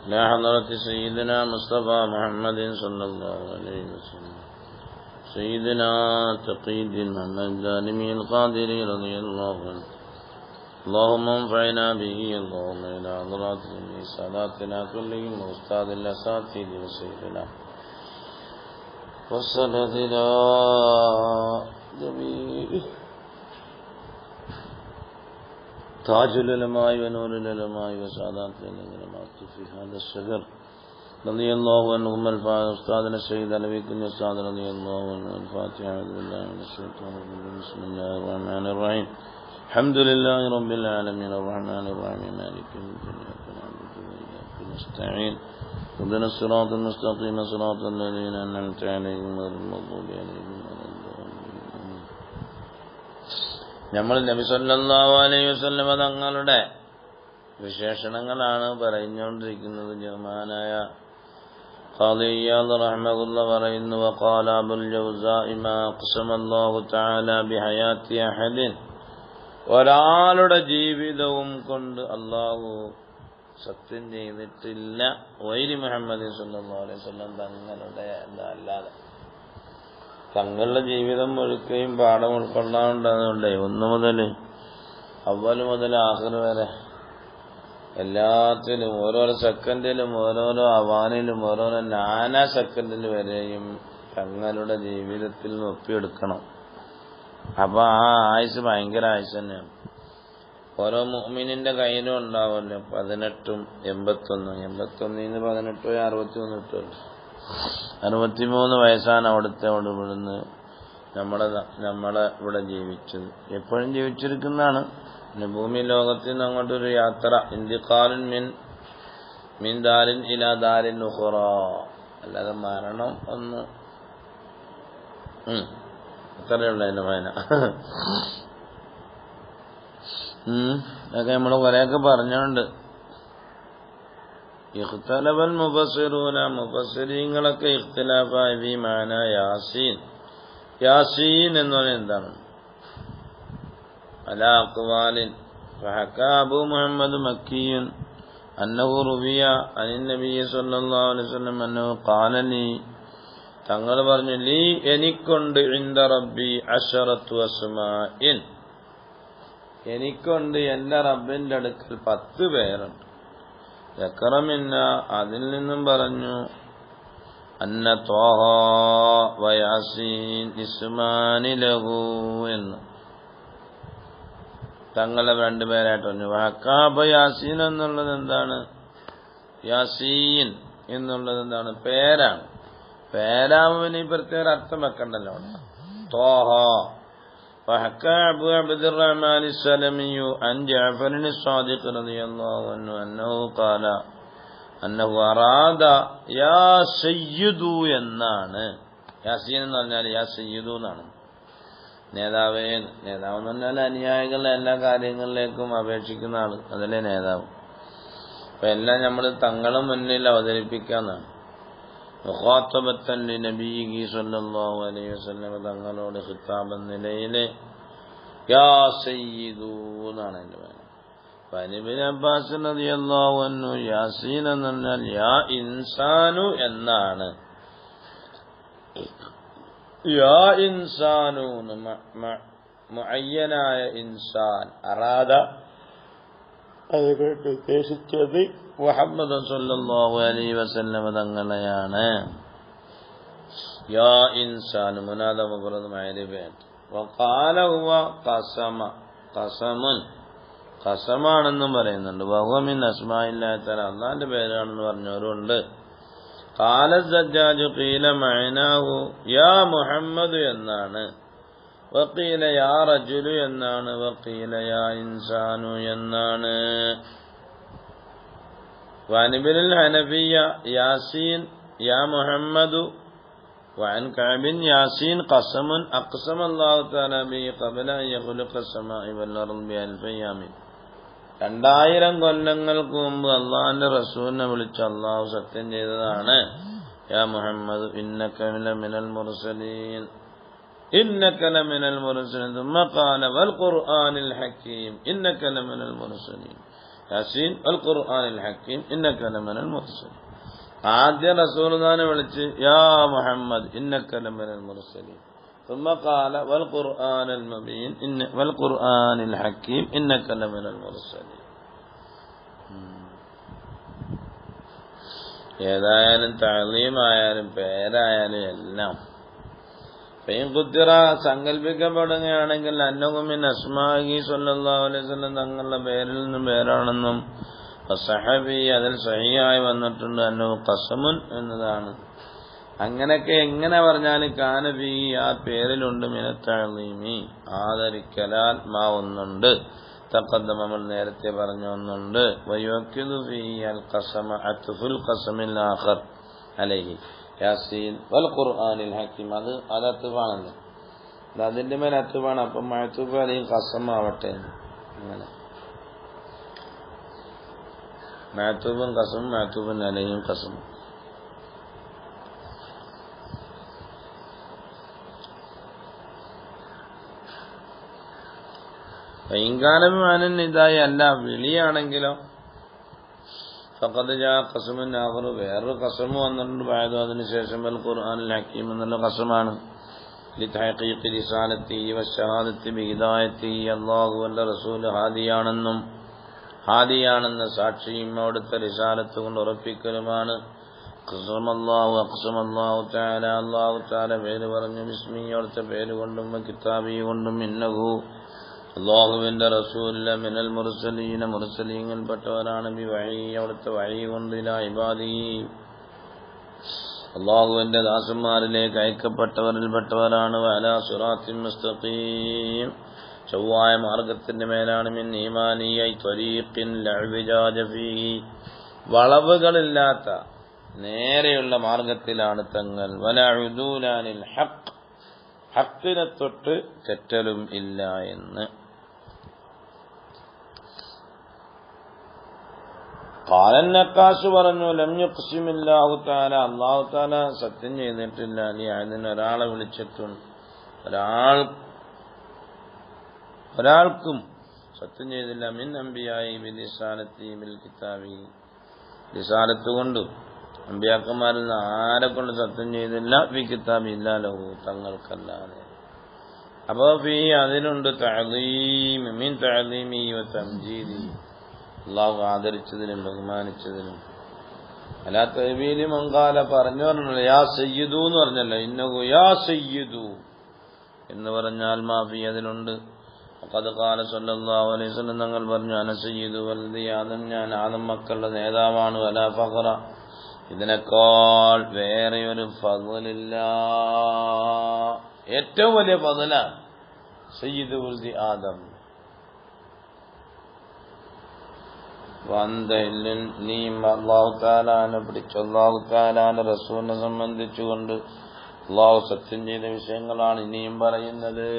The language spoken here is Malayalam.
إلى حضرة سيدنا مصطفى محمد صلى الله عليه وسلم سيدنا تقي الدين محمد الدارمي القادري رضي الله عنه اللهم انفعنا به اللهم إلى حضرات ساداتنا كلهم وأستاذ الأساتذة وسيدنا وصلتنا جميع تاج العلماء ونور العلماء وسادات العلماء في هذا الشجر رضي الله عنهم الفاتحة أستاذنا السيد علوي بن أستاذ رضي الله عنه الفاتحة أعوذ بالله من الشيطان الرجيم بسم الله الرحمن الرحيم الحمد لله رب العالمين الرحمن الرحيم مالك يوم الدين إياك نعبد وإياك نستعين اهدنا الصراط المستقيم صراط الذين أنعمت عليهم غير المغضوب عليهم ولا الضالين. നമ്മൾ നബി സല്ലല്ലാഹു അലൈഹി വസല്ലം തങ്ങളുടെ വിശേഷണങ്ങളാണ് പറഞ്ഞുകൊണ്ടിരിക്കുന്നത്. ജമാനായ ഖാദി ഇയാദ് റഹ്മത്തുള്ളാഹി പറയുന്നു വഖാല അബുൽ ജൗസാഇ മാ ഖസമല്ലാഹു തആല ബിഹയാത്തി അഹദിൻ, ഒരാളുടെ ജീവിതവും കൊണ്ട് അല്ലാഹു സത്യം ചെയ്തിട്ടില്ല വൈരി മുഹമ്മദ് സല്ലല്ലാഹു അലൈഹി വസല്ലം തങ്ങളുടെ അല്ലാതെ. തങ്ങളുടെ ജീവിതം ഒഴുക്കുകയും പാഠം ഉൾക്കൊള്ളാനുണ്ടതുകൊണ്ട് ഒന്ന് മുതൽ അവ്വൽ മുതൽ ആഖിർ വരെ എല്ലാത്തിലും ഓരോരോ സെക്കൻഡിലും ഓരോരോ അവാനിലും ഓരോരോ നാനാ സെക്കൻഡിൽ വരെയും തങ്ങളുടെ ജീവിതത്തിൽ നിന്ന് ഒപ്പിയെടുക്കണം. അപ്പൊ ആ ആയുസ് ഭയങ്കര ആയുസ് തന്നെയാണ്. ഓരോ മുഅ്മിനിന്റെ കയ്യിലും ഉണ്ടാവുമല്ലോ 18ഉം 81. 81 18 63 കിട്ടുമല്ലോ. 63 വയസ്സാണ് അവിടുത്തെ ഇവിടുന്ന് നമ്മളെ ഇവിടെ ജീവിച്ചത്. എപ്പോഴും ജീവിച്ചിരിക്കുന്നതാണ്. പിന്നെ ഭൂമി ലോകത്തിൽ നിന്ന് അങ്ങോട്ടൊരു യാത്ര, ഇന്തിഖാലുൻ മിൻ ദാരിൻ ഇലാ ദാരിൻ ഉഖറ, അല്ലാതെ മരണം ഒന്ന് അത്രയുള്ള അതിന്റെ വായന. അതൊക്കെ നമ്മൾ കുറെയൊക്കെ പറഞ്ഞോണ്ട്. ഇഖ്തലഫൽ മുഫസ്സിറൂന, മുഫസ്സിരീങ്ങളൊക്കെ ഇഖ്തിലാഫായി ഫീ മാന യാസീൻ. യാസീൻ എന്ന് പറഞ്ഞാൽ എന്താണ്? അലാ അഖ്വാലിൻ. ഫഹക്കാ അബൂ മുഹമ്മദ് മക്കിയ്യുൻ അന്നഹു റുവിയ അനിൻ നബിയ്യി സ്വല്ലല്ലാഹു അലൈഹി വസല്ലം അന്നഹു ഖാല ലീ, തങ്ങൾ പറഞ്ഞു, ലീ എനിക്കുണ്ട് ഇൻദ റബ്ബി അശറത്തു അസ്മാഇൻ, എനിക്കുണ്ട് എന്റെ റബ്ബിന്റെ അടുക്കൽ 10 പേരുണ്ട്. ദക്കറമിന്ന, അതിൽ നിന്നും പറഞ്ഞു, അന്ന ത്വാഹ വ യാസീൻ ഇസ്മാനി ലഹു എന്ന് തങ്ങളെ 2 പേരായിട്ട് പറഞ്ഞു. വഹക്കാബ യാസീൻ എന്നുള്ളത് എന്താണ്? യാസീൻ എന്നുള്ളത് എന്താണ്? പേരാണ്. പേരാവിന് പ്രത്യേക അർത്ഥം വെക്കണ്ടല്ലോ. ത്വാഹ. وحكى أبو عبد الرحمن السلمي عن جعفر الصادق رضي الله عنه أنه أراد يا سيد എന്നാണ്. യാസീൻ എന്ന് പറഞ്ഞാൽ യാ സയ്യിദു എന്നാണ്. നേതാവേ, നേതാവ് എന്ന് പറഞ്ഞാൽ അനുയായികളുടെ എല്ലാ കാര്യങ്ങളിലേക്കും അപേക്ഷിക്കുന്ന ആള്, അതല്ലേ നേതാവ്. അപ്പൊ എല്ലാം നമ്മൾ തങ്ങളുടെ മുന്നിൽ അവതരിപ്പിക്കാന്നാണ്. മുഖാത്തബത്തൻ നബിയ്യി സ്വല്ലല്ലാഹു അലൈഹി വസല്ലം, തങ്ങളോട് ഖിതാബ് എന്ന നിലയില് യാ സയ്യിദു എന്നാണ് അതിന്റെ പേര്. ഇബ്നു അബ്ബാസ് റളിയല്ലാഹു അൻഹു യാസീൻ എന്ന് പറഞ്ഞാൽ യാ ഇൻസാനു എന്നാണ്. യാ ഇൻസാനു മുഅയ്യനായ ഇൻസാൻ, അറാദ അതുകൊണ്ട് ഉദ്ദേശിച്ചത് മുഹമ്മദ് സല്ലല്ലാഹു അലൈഹി വസല്ലം തങ്ങളെയാണ്. യാ ഇൻസാൻ മുനാദ മുഫറദ് മഅരിഫൻ. വഖാല ഹുവ ഖസമ, ഖസമുൻ ഖസമാണെന്നും പറയുന്നുണ്ട്. വഹുവ മിൻ അസ്മാഇല്ലാഹി തആല, അല്ലാഹുവിന്റെ പേരാണെന്ന് പറഞ്ഞവരുണ്ട്. ഖാല സജ്ജാജ് ഖീല മഅനാഹു യാ മുഹമ്മദ് എന്നാണ്, വഖീല യാ റജുലു എന്നാണ്, വഖീല യാ ഇൻസാനു എന്നാണ്. വഅൻബിൽ ഹനഫിയ്യ യാസീൻ യാ മുഹമ്മദു വഅൻ കഅബിൻ യാസീൻ ഖസമുൻ അഖ്സമ അല്ലാഹു തആല ബിഹി ഖബല അൻ യഖ്ലുഖ അസ്സമാഇ വൽ അർദ് ബിഅൽഫി യാമിൻ. 2000 കൊല്ലങ്ങൾക്ക് മുമ്പ് അള്ളാഹുവിന്റെ റസൂലിനെ വിളിച്ച് അള്ളാഹു സത്യം ചെയ്തതാണ്. യാ മുഹമ്മദ് ഇന്നക മിനൽ മുർസലീൻ, إنك لمن المرسلين ثم قال والقرآن الحكيم إنك لمن المرسلين യാസീൻ വൽ ഖുർആനിൽ ഹക്കീം ഇന്നക ലമിനൽ മുർസലീൻ. ആദ്യം റസൂലുള്ളാഹിനെ വിളിച്ച് യാ മുഹമ്മദ് ഇന്നക ലമിനൽ മുർസലീൻ. ثم قال والقرآن المبين والقرآن الحكيم إنك لمن المرسلين. ഏതായാലും തഅലീമായാലും പേരായാലും എല്ലാം കുത്തിറ സങ്കല്പിക്കപ്പെടുകയാണെങ്കിൽ അന്നഹുമിൻ അസ്മാഇ സ്വല്ലല്ലാഹു അലൈഹി വസല്ലം തങ്ങളുടെ പേരിൽ നിന്നും പേരാണെന്നും സഹബി അതിൽ സഹിയായി വന്നിട്ടുണ്ട് അന്നഹു ഖസമുൻ എന്നതാണ്. അങ്ങനെയൊക്കെ എങ്ങനെ പറഞ്ഞാലും കാനബി ആ പേരിലുണ്ട് മിനത്തഅലീമി ആദരിക്കലാൽ മാ ഒന്നുണ്ട്. തഖദ്ദമ നമ്മൾ നേരത്തെ പറഞ്ഞ ഒന്നുണ്ട്. വയുഅക്കിദു ഫീഹി അൽ ഖസമ അത്ഫുൽ ഖസമിൽ ആഖർ അലൈഹി യാസീൻ വൽ ഖുർആനിൽ ഹക്കീം. അത് അത്ഫാണല്ലോ, അതിന്റെ മേൽ അത്ഫാണ്. അപ്പം മഅ്തൂഫ് അലൈഹി ഖസം ആവട്ടെ. അങ്ങനെ മഅ്തൂഫും ഖസമും മഅ്തൂഫുൻ അലൈഹിം ഖസം. ഇൻകാനമാനൻ ഇതായി അല്ല വിളിയാണെങ്കിലോ ഫഖദ് ജാ ഖസമുൻ ആഖറു വേറൊരു ഖസമ് വന്നിട്ടുണ്ട്. ബാദു അതിനുശേഷം വൽ ഖുർആനിൽ ഹക്കീം എന്നുള്ള ഖസമാണ്. ലിതഹഖീഖി റിസാലത്തി വശഹാദത്തി ബിഹിദായത്തി അല്ലാഹുവിന്റെ റസൂൽ ഹാദിയാണെന്ന് സാക്ഷിയും അവിടുത്തെ റിസാലത്ത് കൊണ്ട് ഉറപ്പിക്കലുമാണ്. അഖ്സമല്ലാഹു തആല അല്ലാഹു തആല പേര് പറഞ്ഞു ബിസ്മി അവിടുത്തെ പേര് കൊണ്ടും കിതാബി കൊണ്ടും ഇന്നഹു അല്ലാഹുവിന്റെ റസൂൽ മിനൽ മുർസലീന മുർസലീങ്ങളിൽപ്പെട്ടവരാണ്. ബിവഹി അവിടുത്തെ വഹി കൊണ്ട് ഇലാ ഇബാദി അല്ലാഹുവിന്റെ ദാസന്മാരിലേക്ക് അയക്കപ്പെട്ടവരിൽപ്പെട്ടവരാണ്. വഅലാ സിറാത്തിൻ മുസ്തഖീം ചൊവ്വായ മാർഗത്തിന്റെ മേലാണ്. മിൻ ഈമാനിയ ത്വരീഖിൻ ലഅ്വിജാജ ഫീഹി വളവുകളില്ലാത്ത നേരെയുള്ള മാർഗത്തിലാണ് തങ്ങൾ. വലാ ഉദൂലാനിൽ ഹഖ് ഹഖിനെ തൊട്ട് തെറ്റലും ഇല്ല എന്ന്. ഖാലൻ നഖാശ് പറഞ്ഞു ലം യുഖ്സിമില്ലാഹു തആല അല്ലാഹു തആല സത്യം ചെയ്തിട്ടില്ല. അതിന് ഒരാളെ വിളിച്ചിട്ടുണ്ട്, ഒരാൾക്കും സത്യം ചെയ്തില്ല. മിൻ അംബിയായി ബിലിസാനത്തി ബിൽ കിതാബി റിസാലത്ത് കൊണ്ട് അമ്പിയാക്കന്മാരിൽ നിന്ന് ആരെ കൊണ്ട് സത്യം ചെയ്തില്ല. ഫി കിതാബി ഇല്ലാ ലഹു തങ്ങൾക്കല്ലാതെ. അപ്പോ ഫീ അതിനുണ്ട് തഅലീം മിൻ തഅലീമി വ തംജീദി അല്ലാഹു ആദരിച്ചതിനും ബഹുമാനിച്ചതിനും. അലാ തഅബീലി മൻഖാല പറഞ്ഞു പറഞ്ഞല്ലോ യാ സയ്യിദു എന്ന് പറഞ്ഞല്ലോ. ഇന്നഹു യാ സയ്യിദു എന്ന് പറഞ്ഞാൽ മാഫി അതിലുണ്ട്. ഖദ് ഖാല സല്ലല്ലാഹു അലൈഹി വസല്ലം തങ്ങൾ പറഞ്ഞു അന സയ്യിദു വൽദി ആദം ഞാൻ ആദം മക്കളുടെ നേതാവാണ്. വലാ ഫഖറ ഇതിനേക്കാൾ വേറെ ഒരു ഫദ്ലില്ല. ഏറ്റവും വലിയ ഫദ്ലാണ് സയ്യിദു വൽദി ആദം. നീ അല്ലാഹു തആലാനെ പിടിച്ചു. അല്ലാഹു തആലാന്റെ റസൂലിനെ സംബന്ധിച്ചുകൊണ്ട് അല്ലാഹു സത്യം ചെയ്ത വിഷയങ്ങളാണ് ഇനിയും പറയുന്നത്.